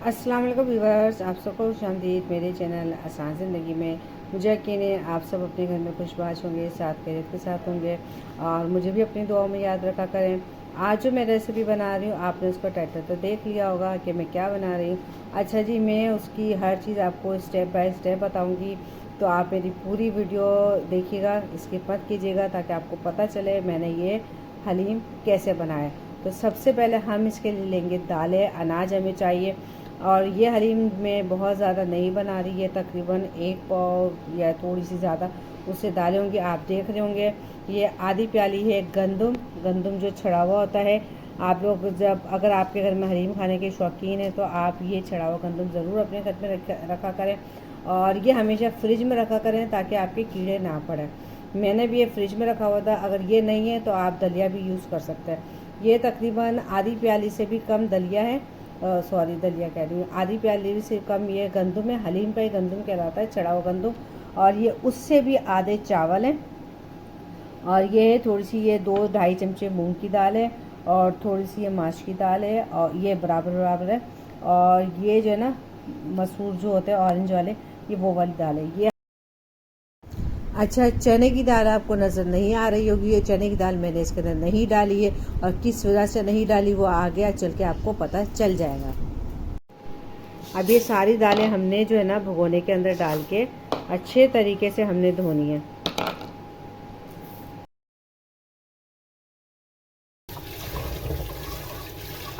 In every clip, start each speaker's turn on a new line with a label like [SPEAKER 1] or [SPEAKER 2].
[SPEAKER 1] अस्सलाम वालेकुम व्यूअर्स, आप सबको खुशामदीद मेरे चैनल आसान ज़िंदगी में। मुझे यकीन है आप सब अपने घर में खुशबाश होंगे, साथ खैरियत के साथ होंगे और मुझे भी अपनी दुआओं में याद रखा करें। आज जो मैं रेसिपी बना रही हूँ, आपने उसका टाइटल तो देख लिया होगा कि मैं क्या बना रही हूँ। अच्छा जी, मैं उसकी हर चीज़ आपको स्टेप बाय स्टेप बताऊँगी, तो आप मेरी पूरी वीडियो देखिएगा, स्किप मत कीजिएगा ताकि आपको पता चले मैंने ये हलीम कैसे बनाया। तो सबसे पहले हम इसके लिए लेंगे दालें, अनाज हमें चाहिए। और ये हलीम में बहुत ज़्यादा नहीं बना रही है, तकरीबन 1 पाव या थोड़ी सी ज़्यादा उससे दालें होंगी। आप देख रहे होंगे ये आधी प्याली है गंदम। गंदम जो छड़ा हुआ होता है, आप लोग जब अगर आपके घर में हलीम खाने के शौकीन हैं तो आप ये छड़ा हुआ गंदम ज़रूर अपने घर में रखा करें और ये हमेशा फ्रिज में रखा करें ताकि आपके कीड़े ना पड़े। मैंने भी ये फ्रिज में रखा हुआ था। अगर ये नहीं है तो आप दलिया भी यूज़ कर सकते हैं। ये तकरीबन आधी प्याली से भी कम दलिया है, सॉरी दलिया कह रही हूँ, आधी प्याली से कम ये गंदम है। हलीम का ही गंदम कहलाता है, चढ़ा हुआ गंदम। और ये उससे भी आधे चावल हैं और ये थोड़ी सी ये 2-2.5 चमचे मूंग की दाल है और थोड़ी सी ये माश की दाल है और ये बराबर बराबर है। और ये जो है ना मसूर जो होते हैं ऑरेंज वाले, ये वो वाली दाल है ये। अच्छा, चने की दाल आपको नज़र नहीं आ रही होगी, ये चने की दाल मैंने इसके अंदर नहीं डाली है और किस वजह से नहीं डाली वो आगे चल के आपको पता चल जाएगा। अब ये सारी दालें हमने जो है ना भगोने के अंदर डाल के अच्छे तरीके से हमने धोनी है।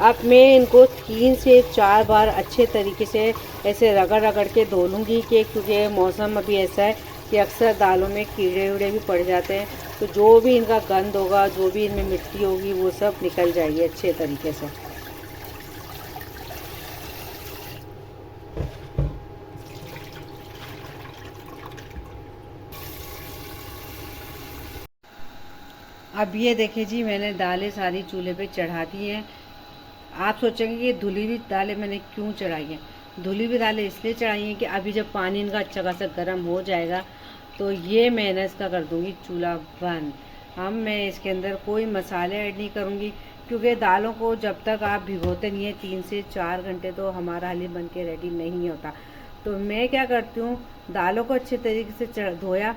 [SPEAKER 1] अब मैं इनको 3 से 4 बार अच्छे तरीके से ऐसे रगड़ रगड़ के धो लूँगी क्योंकि मौसम अभी ऐसा है कि अक्सर दालों में कीड़े वीड़े भी पड़ जाते हैं, तो जो भी इनका गंद होगा, जो भी इनमें मिट्टी होगी, वो सब निकल जाएगी अच्छे तरीके से। अब ये देखिए जी, मैंने दालें सारी चूल्हे पे चढ़ा दी हैं। आप सोचेंगे कि धुली हुई दालें मैंने क्यों चढ़ाई हैं। धुली हुई दालें इसलिए चढ़ाई हैं कि अभी जब पानी इनका अच्छा खासा गर्म हो जाएगा तो ये मैंने इसका कर दूँगी चूल्हा बंद। मैं इसके अंदर कोई मसाले ऐड नहीं करूँगी क्योंकि दालों को जब तक आप भिगोते नहीं हैं 3 से 4 घंटे तो हमारा हलीम बन के रेडी नहीं होता। तो मैं क्या करती हूँ, दालों को अच्छे तरीके से धोया,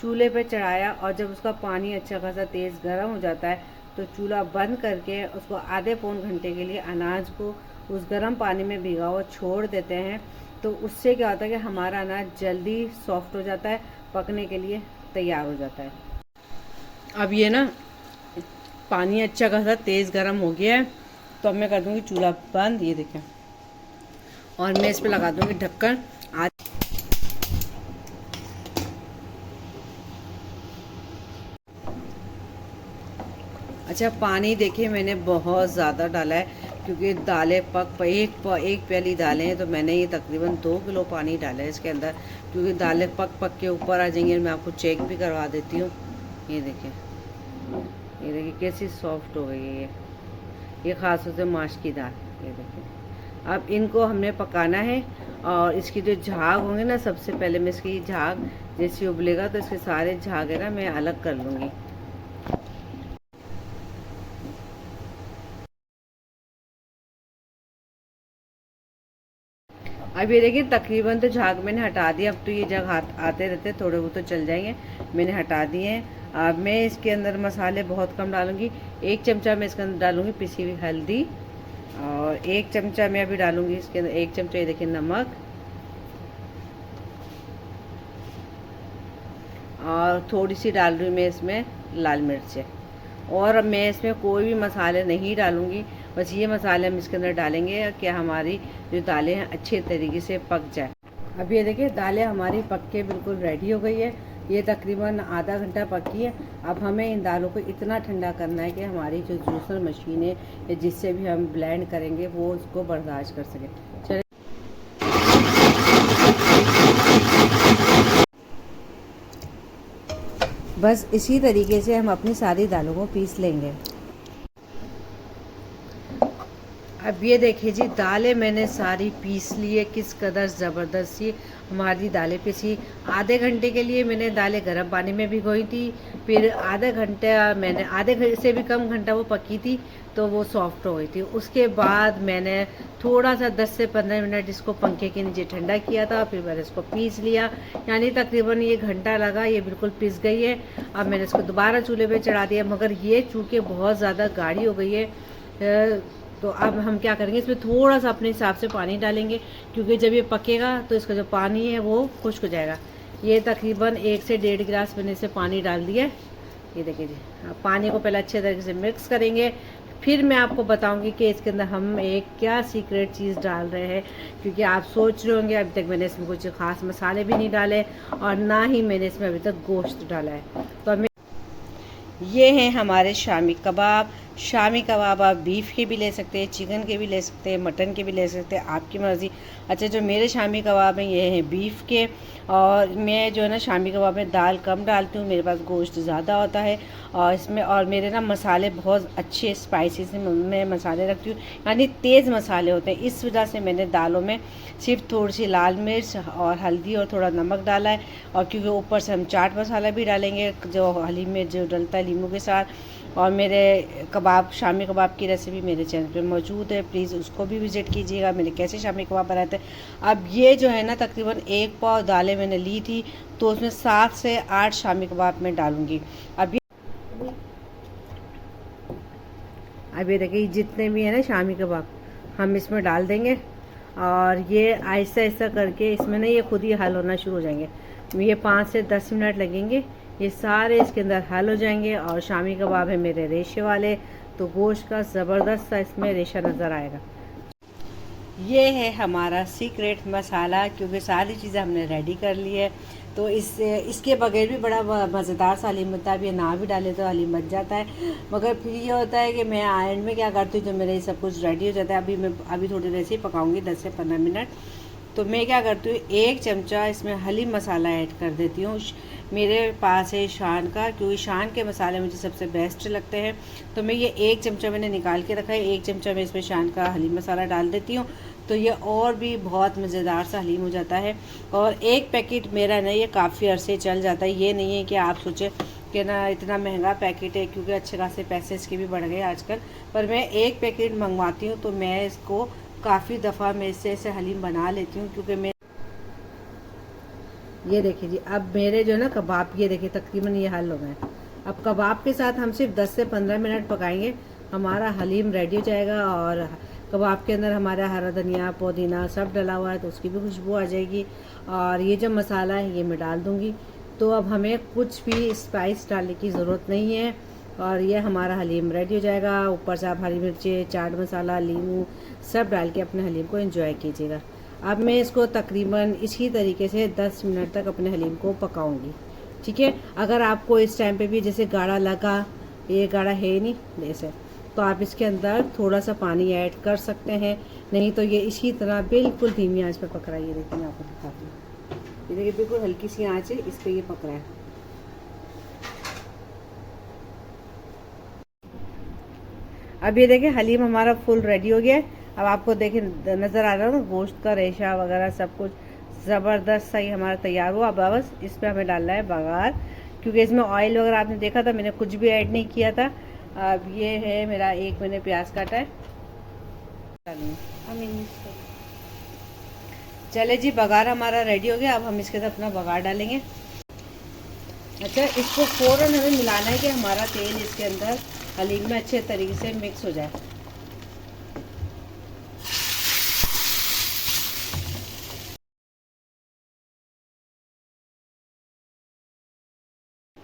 [SPEAKER 1] चूल्हे पे चढ़ाया और जब उसका पानी अच्छा खासा तेज़ गर्म हो जाता है तो चूल्हा बंद करके उसको आधे पौन घंटे के लिए अनाज को उस गर्म पानी में भिगा हुआ छोड़ देते हैं। तो उससे क्या होता है कि हमारा अनाज जल्दी सॉफ्ट हो जाता है, पकने के लिए तैयार हो जाता है। अब ये ना पानी अच्छा खासा तेज़ गर्म हो गया है, तो अब मैं कर दूँगी चूल्हा बंद। ये देखें, और मैं इस पर लगा दूँगी ढक्कन। अच्छा, पानी देखिए मैंने बहुत ज़्यादा डाला है क्योंकि दालें एक प्याली दालें हैं तो मैंने ये तकरीबन 2 किलो पानी डाला है इसके अंदर, क्योंकि दालें पक के ऊपर आ जाएंगी। मैं आपको चेक भी करवा देती हूँ। ये देखिए, ये देखिए कैसी सॉफ्ट हो गई है ये ख़ास तौर से माश की दाल। ये देखिए, अब इनको हमने पकाना है और इसकी जो झाग होंगे ना, सबसे पहले मैं इसकी झाग जैसे उबलेगा तो इसके सारे झाग है ना मैं अलग कर लूँगी। अब ये देखिए तकरीबन तो झाग मैंने हटा दिया। अब तो ये झाग आते रहते, थोड़े बहुत तो चल जाएंगे, मैंने हटा दिए हैं। अब मैं इसके अंदर मसाले बहुत कम डालूंगी। 1 चमचा मैं इसके अंदर डालूंगी पिसी हुई हल्दी और 1 चमचा मैं अभी डालूंगी इसके अंदर 1 चमचा ये देखिए नमक और थोड़ी सी डाल रही हूँ मैं इसमें लाल मिर्च। और अब मैं इसमें कोई भी मसाले नहीं डालूंगी, बस ये मसाले हम इसके अंदर डालेंगे कि हमारी जो दालें हैं अच्छे तरीके से पक जाए। अब ये देखिए दालें हमारी पक के बिल्कुल रेडी हो गई है। ये तकरीबन आधा घंटा पकी है। अब हमें इन दालों को इतना ठंडा करना है कि हमारी जो जूसर मशीन है जिससे भी हम ब्लेंड करेंगे वो उसको बर्दाश्त कर सके। चलिए, बस इसी तरीके से हम अपनी सारी दालों को पीस लेंगे। अब ये देखिए जी, दालें मैंने सारी पीस ली है, किस कदर ज़बरदस्त सी हमारी दालें पीसी। आधे घंटे के लिए मैंने दालें गर्म पानी में भिगोई थी, फिर आधे घंटे से भी कम घंटा वो पकी थी, तो वो सॉफ्ट हो गई थी। उसके बाद मैंने थोड़ा सा 10 से 15 मिनट इसको पंखे के नीचे ठंडा किया था, फिर मैंने इसको पीस लिया, यानी तकरीबन ये घंटा लगा, ये बिल्कुल पिस गई है। अब मैंने इसको दोबारा चूल्हे पे चढ़ा दिया, मगर ये चूँकि बहुत ज़्यादा गाढ़ी हो गई है, तो अब हम क्या करेंगे, इसमें थोड़ा सा अपने हिसाब से पानी डालेंगे, क्योंकि जब ये पकेगा तो इसका जो पानी है वो खुश्क हो जाएगा। ये तकरीबन 1 से 1.5 गिलास मैंने इसे पानी डाल दिया। ये देखिए जी, अब पानी को पहले अच्छे तरीके से मिक्स करेंगे, फिर मैं आपको बताऊंगी कि इसके अंदर हम एक क्या सीक्रेट चीज़ डाल रहे हैं, क्योंकि आप सोच रहे होंगे अभी तक मैंने इसमें कुछ ख़ास मसाले भी नहीं डाले और ना ही मैंने इसमें अभी तक गोश्त डाला है। तो ये हैं हमारे शामी कबाब। शामी कबाब आप बीफ के भी ले सकते हैं, चिकन के भी ले सकते हैं, मटन के भी ले सकते हैं, आपकी मर्ज़ी। अच्छा, जो मेरे शामी कबाब हैं ये हैं बीफ के, और मैं जो है ना शामी कबाब में दाल कम डालती हूँ, मेरे पास गोश्त ज़्यादा होता है और इसमें, और मेरे ना मसाले बहुत अच्छे स्पाइसी से मैं मसाले रखती हूँ, यानी तेज़ मसाले होते हैं। इस वजह से मैंने दालों में सिर्फ थोड़ी सी लाल मिर्च और हल्दी और थोड़ा नमक डाला है, और क्योंकि ऊपर से हम चाट मसाला भी डालेंगे, जो हरी मिर्च जो डलता है लीमू के साथ। और मेरे कबाब, शामी कबाब की रेसिपी मेरे चैनल पे मौजूद है, प्लीज़ उसको भी विज़िट कीजिएगा, मैंने कैसे शामी कबाब बनाए थे। अब ये जो है ना तकरीबन 1 पाव दालें मैंने ली थी, तो उसमें 7 से 8 शामी कबाब मैं डालूँगी। अब ये देखिए, जितने भी है ना शामी कबाब हम इसमें डाल देंगे, और ये आहिस्ता आहिस्ता करके इसमें ना ये खुद ही हल होना शुरू हो जाएंगे। ये 5 से 10 मिनट लगेंगे, ये सारे इसके अंदर हल हो जाएंगे। और शामी कबाब है मेरे रेशे वाले, तो गोश्त का ज़बरदस्त सा इसमें रेशा नज़र आएगा। ये है हमारा सीक्रेट मसाला, क्योंकि सारी चीज़ें हमने रेडी कर ली है, तो इसके बगैर भी बड़ा मज़ेदार सा हलीम बनता है। अब ये ना भी डाले तो हलीम बन जाता है, मगर फिर ये होता है कि मैं एंड में क्या करती हूँ, जब मेरे सब कुछ रेडी हो जाता है, अभी थोड़ी देर से ही पकाऊँगी 10 से 15 मिनट, तो मैं क्या करती हूँ 1 चमचा इसमें हलीम मसाला ऐड कर देती हूँ। मेरे पास है शान का, क्योंकि शान के मसाले मुझे सबसे बेस्ट लगते हैं, तो मैं ये 1 चमचा मैंने निकाल के रखा है, 1 चमचा मैं इसमें शान का हलीम मसाला डाल देती हूँ, तो ये और भी बहुत मज़ेदार सा हलीम हो जाता है। और 1 पैकेट मेरा नहीं, ये काफ़ी अरसे चल जाता है। ये नहीं है कि आप सोचें कि ना इतना महंगा पैकेट है, क्योंकि अच्छे खासे पैसे इसके भी बढ़ गए आजकल, पर मैं 1 पैकेट मंगवाती हूँ, तो मैं इसको काफ़ी दफ़ा मैं इससे ऐसे हलीम बना लेती हूँ, क्योंकि मैं ये देखिए जी, अब मेरे जो ना कबाब, ये देखिए तकरीबन ये हल हो गए। अब कबाब के साथ हम सिर्फ 10 से 15 मिनट पकाएंगे, हमारा हलीम रेडी हो जाएगा। और कबाब के अंदर हमारा हरा धनिया, पुदीना सब डला हुआ है, तो उसकी भी खुशबू आ जाएगी। और ये जो मसाला है ये मैं डाल दूँगी, तो अब हमें कुछ भी स्पाइस डालने की ज़रूरत नहीं है, और ये हमारा हलीम रेडी हो जाएगा। ऊपर से आप हरी मिर्ची, चाट मसाला, लीमू सब डाल के अपने हलीम को एंजॉय कीजिएगा। अब मैं इसको तकरीबन इसी तरीके से 10 मिनट तक अपने हलीम को पकाऊंगी, ठीक है। अगर आपको इस टाइम पे भी जैसे गाढ़ा लगा, ये गाढ़ा है नहीं जैसे, तो आप इसके अंदर थोड़ा सा पानी ऐड कर सकते हैं, नहीं तो ये इसी तरह बिल्कुल धीमी आंच पर पक रहा है। ये देखिए, मैं आपको दिखाती हूँ, ये देखिए बिल्कुल हल्की सी आंच है, इस पर ये पक रहा है। अब ये देखिए हलीम हमारा फुल रेडी हो गया है। अब आपको देखे नज़र आ रहा है ना, गोश्त का रेशा वगैरह सब कुछ ज़बरदस्त सा ही हमारा तैयार हुआ। अब बस इस पर हमें डालना है बघार, क्योंकि इसमें ऑयल वगैरह आपने देखा था, मैंने कुछ भी ऐड नहीं किया था। अब ये है मेरा, एक मैंने प्याज काटा है, चले जी, बघार हमारा रेडी हो गया। अब हम इसके साथ अपना बघार डालेंगे। अच्छा, इसको फ़ौरन हमें मिलाना है कि हमारा तेल इसके अंदर हलीम में अच्छे तरीके से मिक्स हो जाए।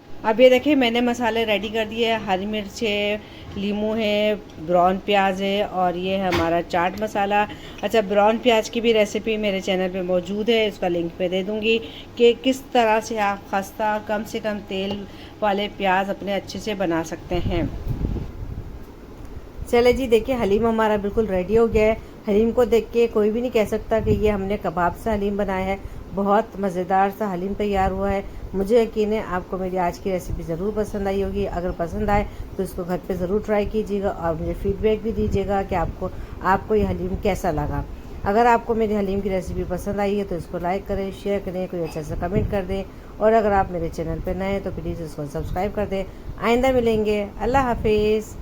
[SPEAKER 1] अब ये देखिए मैंने मसाले रेडी कर दिए हैं, हरी मिर्च है, लीमू है, ब्राउन प्याज है, और ये है हमारा चाट मसाला। अच्छा, ब्राउन प्याज की भी रेसिपी मेरे चैनल पे मौजूद है, उसका लिंक पे दे दूँगी कि किस तरह से आप खस्ता कम से कम तेल वाले प्याज अपने अच्छे से बना सकते हैं। चले जी, देखिए हलीम हमारा बिल्कुल रेडी हो गया है। हलीम को देख के कोई भी नहीं कह सकता कि ये हमने कबाब से हलीम बनाया है। बहुत मज़ेदार सा हलीम तैयार हुआ है। मुझे यकीन है आपको मेरी आज की रेसिपी ज़रूर पसंद आई होगी। अगर पसंद आए तो इसको घर पे ज़रूर ट्राई कीजिएगा और मुझे फीडबैक भी दीजिएगा कि आपको ये हलीम कैसा लगा। अगर आपको मेरी हलीम की रेसिपी पसंद आई है तो इसको लाइक करें, शेयर करें, कोई अच्छा सा कमेंट कर दें और अगर आप मेरे चैनल पर नए हैं तो प्लीज़ इसको सब्सक्राइब कर दें। आइंदा मिलेंगे। अल्लाह हाफिज़।